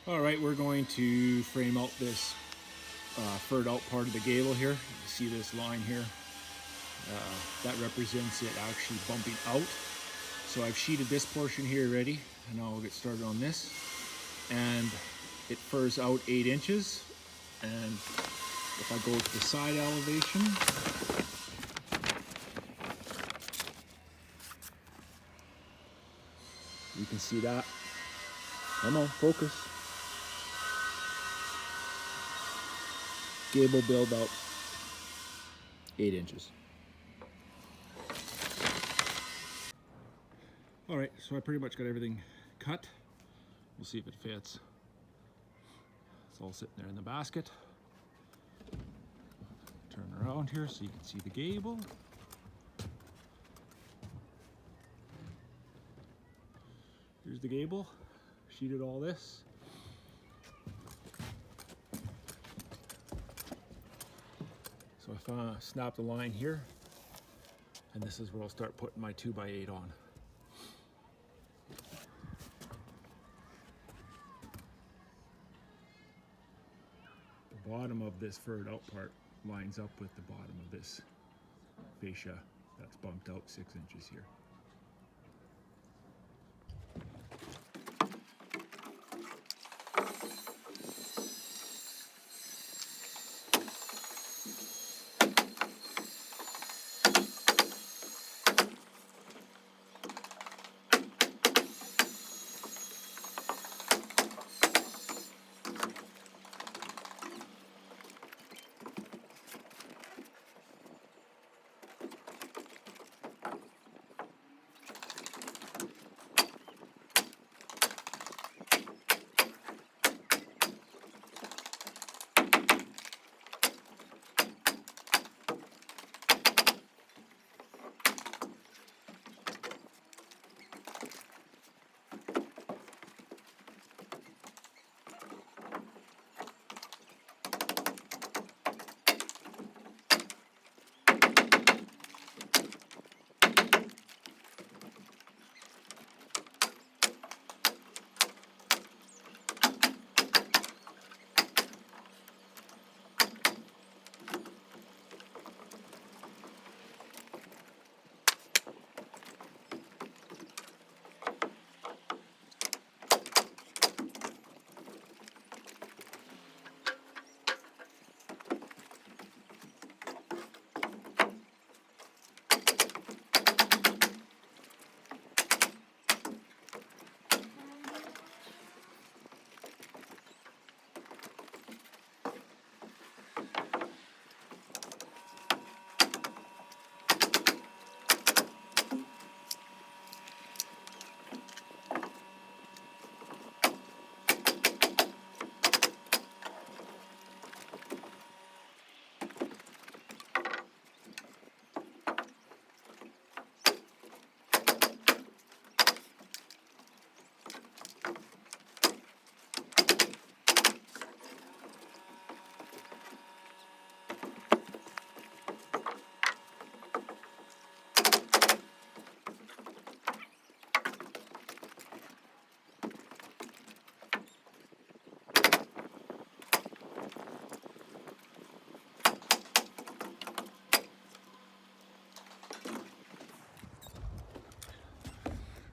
All right, we're going to frame out this furred out part of the gable here. You see this line here? That represents it actually bumping out. So I've sheeted this portion here already, and now we'll get started on this. And it furs out 8 inches. And if I go to the side elevation, you can see that. Come on, focus. Gable build out 8 inches. All right, so I pretty much got everything cut. We'll see if it fits. It's all sitting there in the basket. Turn around here so you can see the gable. Here's the gable. Sheeted all this. So I snapped the line here, and this is where I'll start putting my 2x8 on. The bottom of this furred out part lines up with the bottom of this fascia that's bumped out 6 inches here.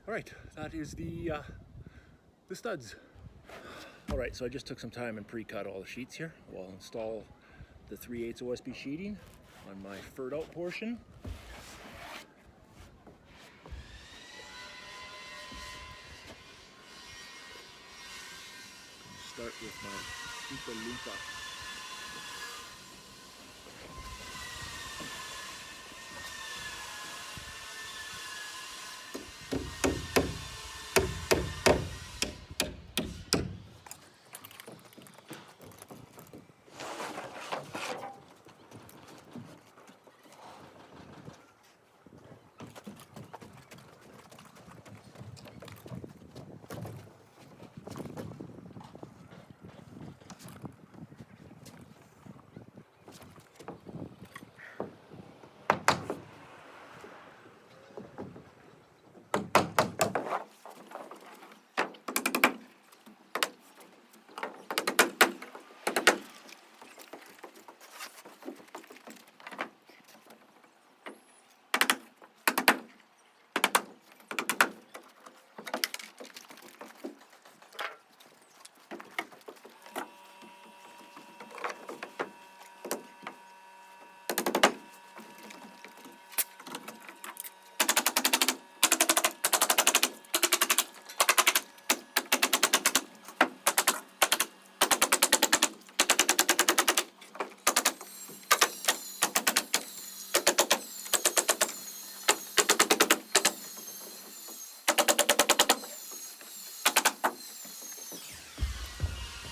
All right, that is the studs. All right, so I just took some time and pre-cut all the sheets here. I'll install the 3/8 OSB sheeting on my furred out portion. Start with my Oompa Loompa.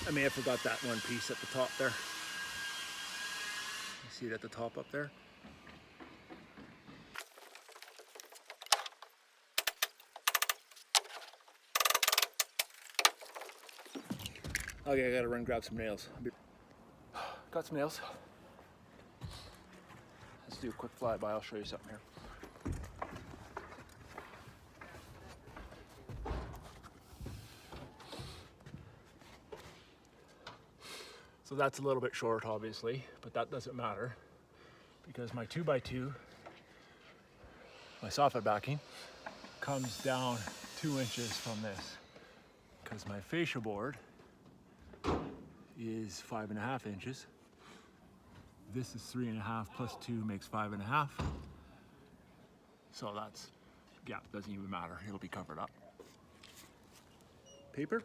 I may have forgot that one piece at the top there. You see it at the top up there? Okay, I gotta run grab some nails. Got some nails. Let's do a quick flyby. I'll show you something here. So that's a little bit short, obviously, but that doesn't matter because my 2x2, my soffit backing, comes down 2 inches from this because my fascia board is 5.5 inches. This is 3.5 plus 2 makes 5.5. So that's, yeah, doesn't even matter. It'll be covered up. Paper.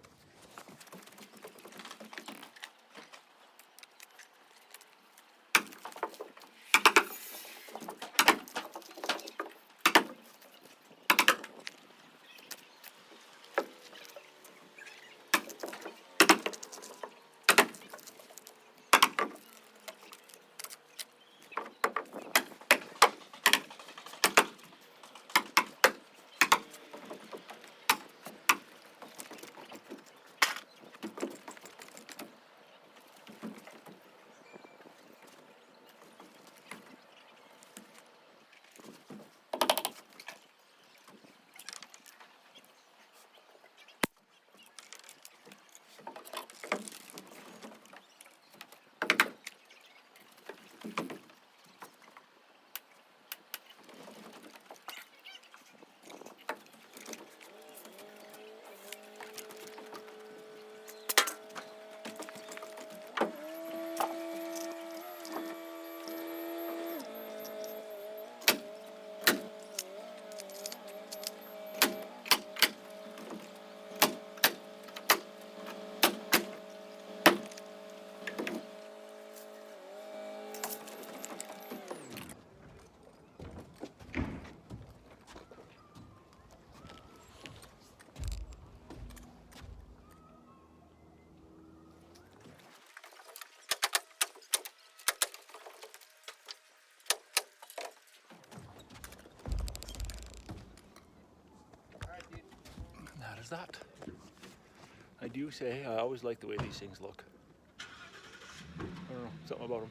That is that. I do say I always like the way these things look. I don't know, something about them.